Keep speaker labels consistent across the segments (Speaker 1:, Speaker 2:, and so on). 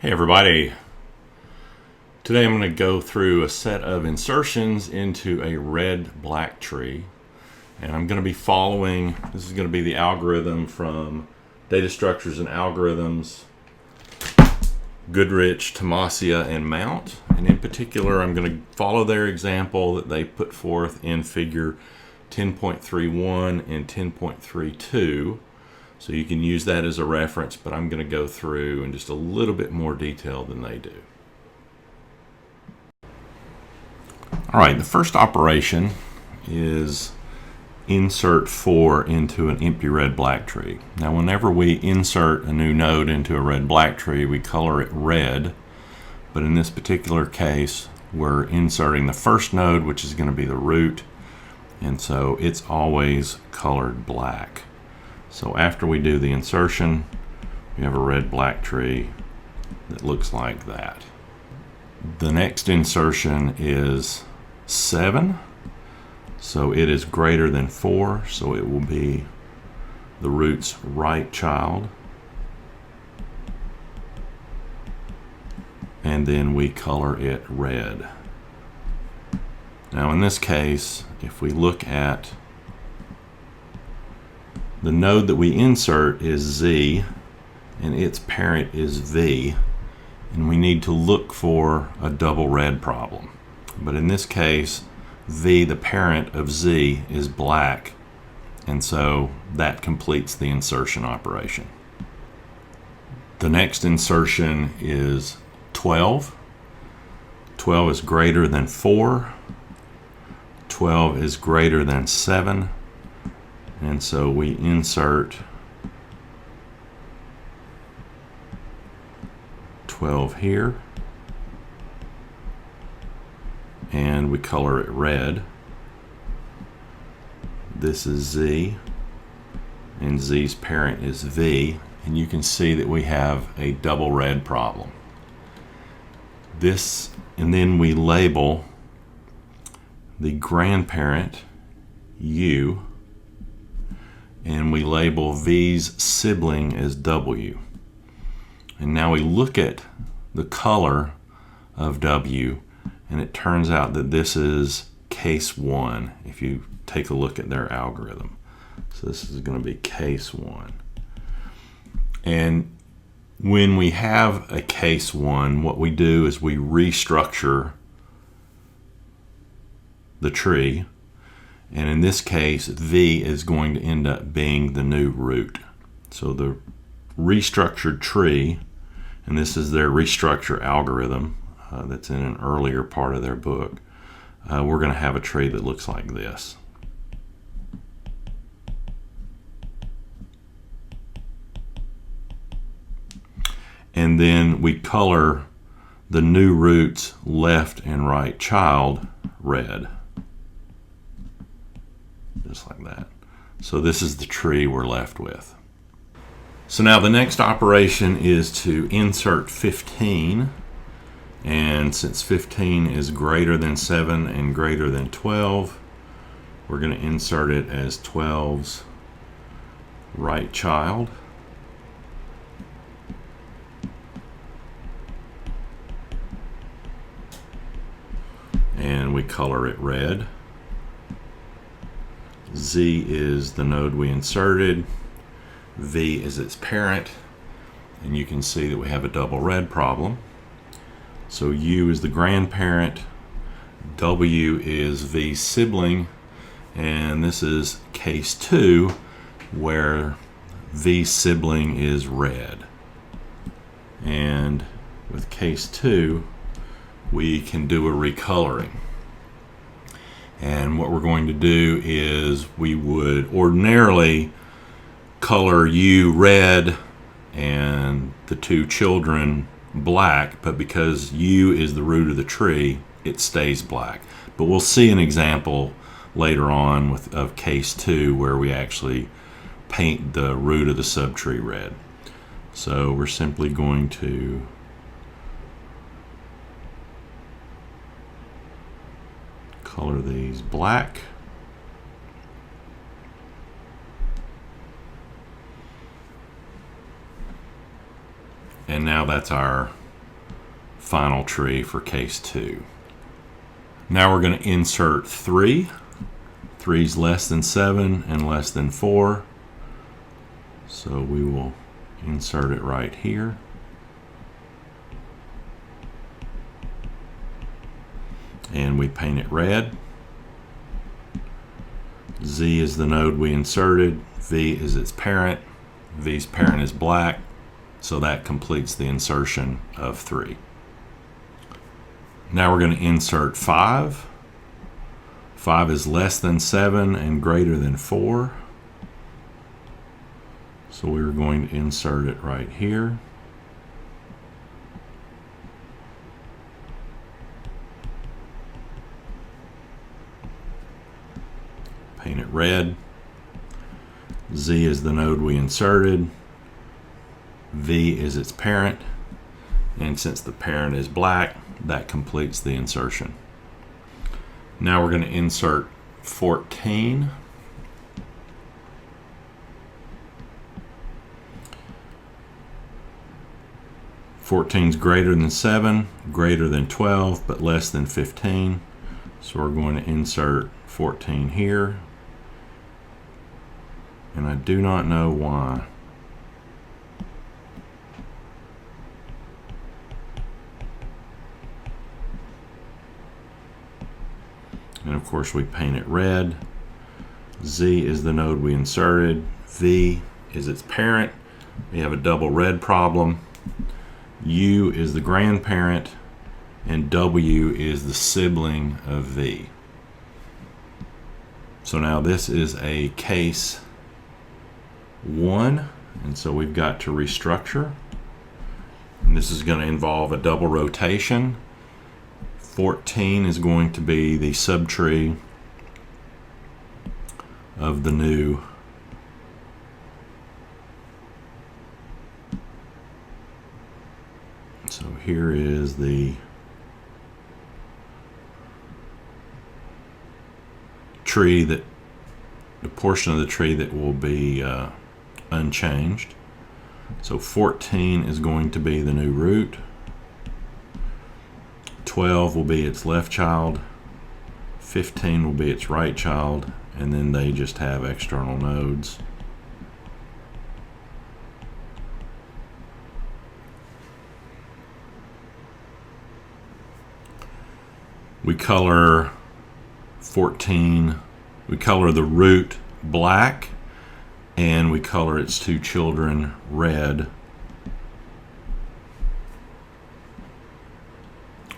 Speaker 1: Hey everybody, today I'm going to go through a set of insertions into a red-black tree, and I'm going to be following, this is going to be the algorithm from Data Structures and Algorithms, Goodrich, Tamassia, and Mount, and in particular I'm going to follow their example that they put forth in figure 10.31 and 10.32. So you can use that as a reference, but I'm going to go through in just a little bit more detail than they do. All right, the first operation is insert 4 into an empty red-black tree. Now whenever we insert a new node into a red-black tree, we color it red, but in this particular case, we're inserting the first node, which is going to be the root, and so it's always colored black. So after we do the insertion, we have a red-black tree that looks like that. The next insertion is 7, so it is greater than 4, so it will be the root's right child. And then we color it red. Now in this case, if we look at the node that we insert is Z, and its parent is V, and we need to look for a double red problem. But in this case, V, the parent of Z, is black, and so that completes the insertion operation. The next insertion is 12. 12 is greater than 4. 12 is greater than 7. And so we insert 12 here, and we color it red. This is Z, and Z's parent is V, and you can see that we have a double red problem. This, and then we label the grandparent U, and we label V's sibling as W. And now we look at the color of W, and it turns out that this is case 1 if you take a look at their algorithm. So this is going to be case 1. And when we have a case 1, what we do is we restructure the tree. And in this case, V is going to end up being the new root. So the restructured tree, and this is their restructure algorithm that's in an earlier part of their book, we're going to have a tree that looks like this. And then we color the new root's left and right child red. Just like that. So this is the tree we're left with. So now the next operation is to insert 15, and since 15 is greater than 7 and greater than 12, we're going to insert it as 12's right child. And we color it red. Z is the node we inserted, V is its parent, and you can see that we have a double red problem. So U is the grandparent, W is V's sibling, and this is case 2 where V's sibling is red. And with case 2, we can do a recoloring. And what we're going to do is we would ordinarily color U red and the two children black, but because U is the root of the tree, it stays black. But we'll see an example later on of case 2 where we actually paint the root of the subtree red. So we're simply going to color these black. And now that's our final tree for case 2. Now we're going to insert 3. 3 is less than 7 and less than 4. So we will insert it right here. And we paint it red. Z is the node we inserted. V is its parent. V's parent is black. So that completes the insertion of 3. Now we're going to insert 5. 5 is less than 7 and greater than 4. So we're going to insert it right here. Paint it red. Z is the node we inserted. V is its parent. And since the parent is black, that completes the insertion. Now we're going to insert 14. Is greater than 7, greater than 12, but less than 15. So we're going to insert 14 here. And I do not know why. And of course we paint it red. Z is the node we inserted. V is its parent. We have a double red problem. U is the grandparent, and W is the sibling of V. So now this is a case 1, and so we've got to restructure. And this is going to involve a double rotation. 14 is going to be the subtree of the new So here is the tree the portion of the tree that will be unchanged. So 14 is going to be the new root. 12 will be its left child. 15 will be its right child, and then they just have external nodes. We color 14, we color the root black, and we color its two children red.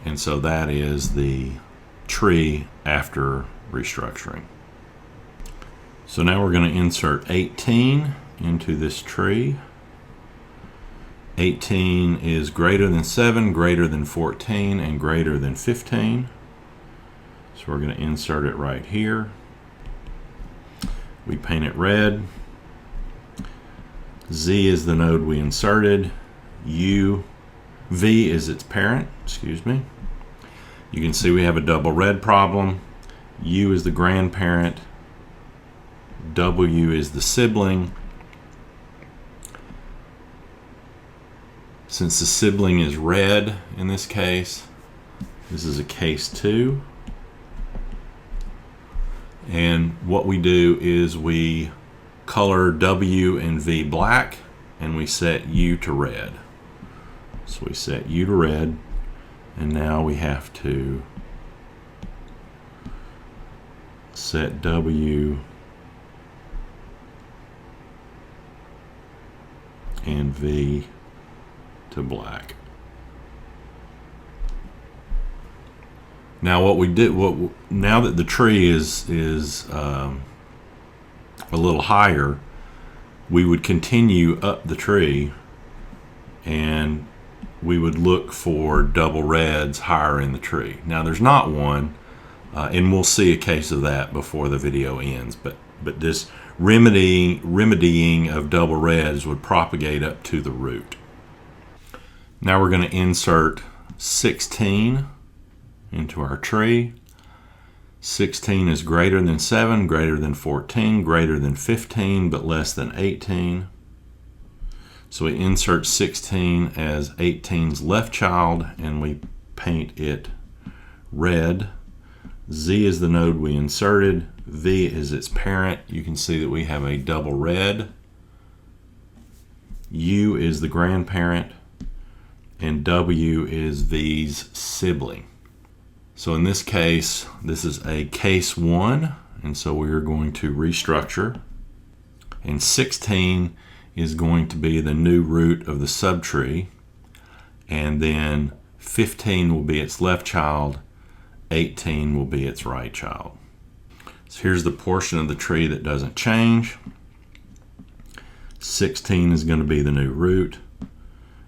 Speaker 1: And so that is the tree after restructuring. So now we're going to insert 18 into this tree. 18 is greater than 7, greater than 14, and greater than 15. So we're going to insert it right here. We paint it red. Z is the node we inserted. V is its parent, excuse me. You can see we have a double red problem. U is the grandparent. W is the sibling. Since the sibling is red in this case, this is a case 2. And what we do is we color W and V black, and we set U to red. So we set U to red, and now we have to set W and V to black. Now what we did, now that the tree is a little higher, we would continue up the tree, and we would look for double reds higher in the tree. Now there's not one, and we'll see a case of that before the video ends. But this remedying of double reds would propagate up to the root. Now we're going to insert 16 into our tree. 16 is greater than 7, greater than 14, greater than 15, but less than 18. So we insert 16 as 18's left child, and we paint it red. Z is the node we inserted. V is its parent. You can see that we have a double red. U is the grandparent, and W is V's sibling. So in this case, this is a case 1, and so we are going to restructure. And 16 is going to be the new root of the subtree, and then 15 will be its left child, 18 will be its right child. So here's the portion of the tree that doesn't change. 16 is going to be the new root.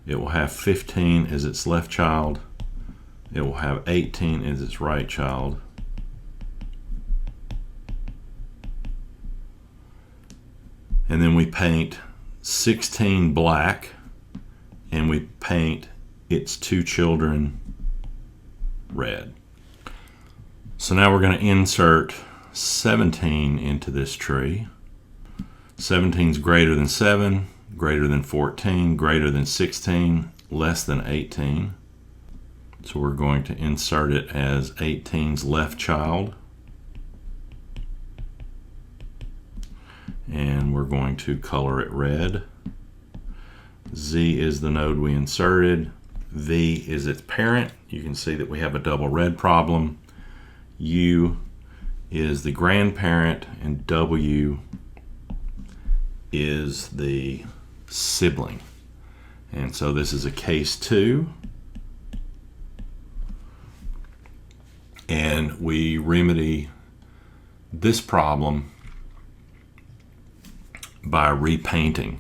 Speaker 1: It will have 15 as its left child. It will have 18 as its right child. And then we paint 16 black, and we paint its two children red. So now we're going to insert 17 into this tree. 17 is greater than 7, greater than 14, greater than 16, less than 18. So we're going to insert it as 18's left child. And we're going to color it red. Z is the node we inserted. V is its parent. You can see that we have a double red problem. U is the grandparent, and W is the sibling. And so this is a case 2. And we remedy this problem by repainting.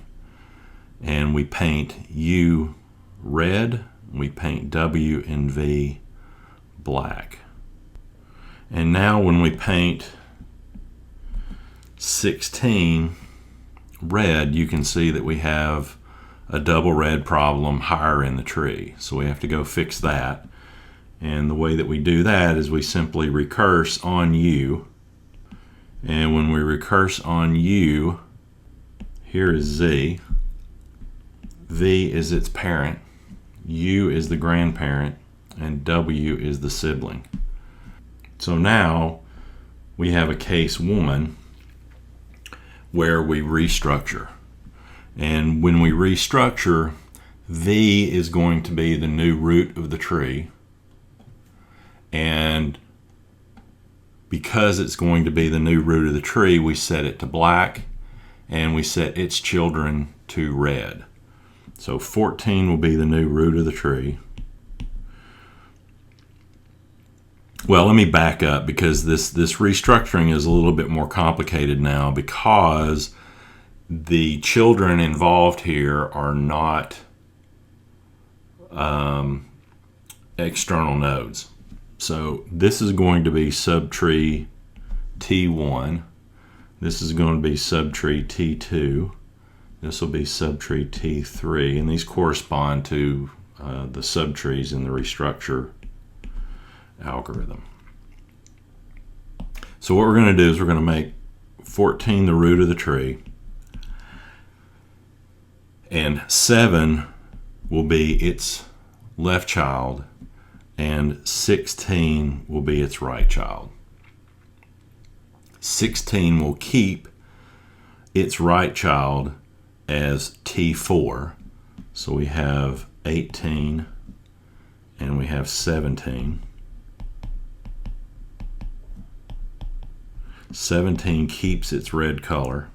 Speaker 1: And we paint U red, we paint W and V black. And now when we paint 16 red, you can see that we have a double red problem higher in the tree. So we have to go fix that. And the way that we do that is we simply recurse on U. And when we recurse on U, here is Z. V is its parent. U is the grandparent. And W is the sibling. So now we have a case 1 where we restructure. And when we restructure, V is going to be the new root of the tree. And because it's going to be the new root of the tree, we set it to black, and we set its children to red. So 14 will be the new root of the tree. Well, let me back up, because this restructuring is a little bit more complicated now, because the children involved here are not external nodes. So this is going to be subtree T1. This is going to be subtree T2. This will be subtree T3. And these correspond to the subtrees in the restructure algorithm. So what we're going to do is we're going to make 14 the root of the tree. And 7 will be its left child, and 16 will be its right child. 16 will keep its right child as T4. So we have 18 and we have 17. 17 keeps its red color.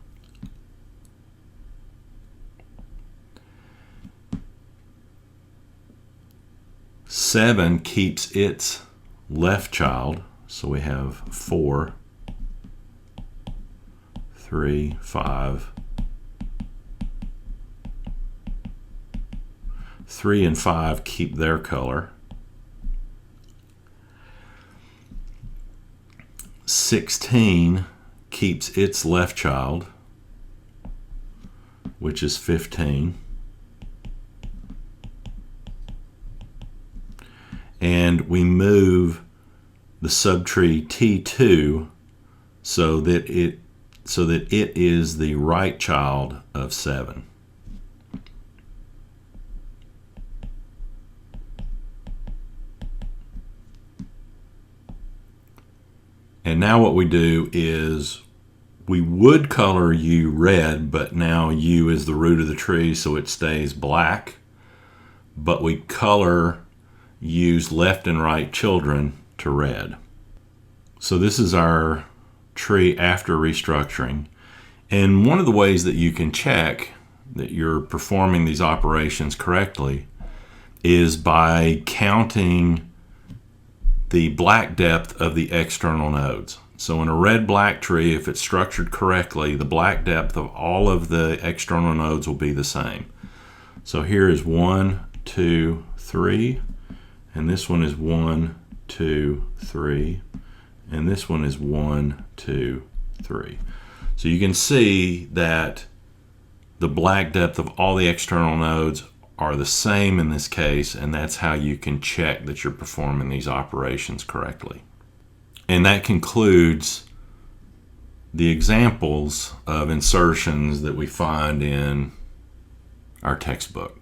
Speaker 1: Seven keeps its left child, so we have 4, 3, 5. 3 and 5 keep their color. 16 keeps its left child, which is 15. And we move the subtree T2 so that it is the right child of 7. And now what we do is we would color U red, but now U is the root of the tree, so it stays black. But we color U's left and right children to red. So this is our tree after restructuring. And one of the ways that you can check that you're performing these operations correctly is by counting the black depth of the external nodes. So in a red-black tree, if it's structured correctly, the black depth of all of the external nodes will be the same. So here is 1, 2, 3, and this one is 1, 2, 3, and this one is 1, 2, 3. So you can see that the black depth of all the external nodes are the same in this case, and that's how you can check that you're performing these operations correctly. And that concludes the examples of insertions that we find in our textbook.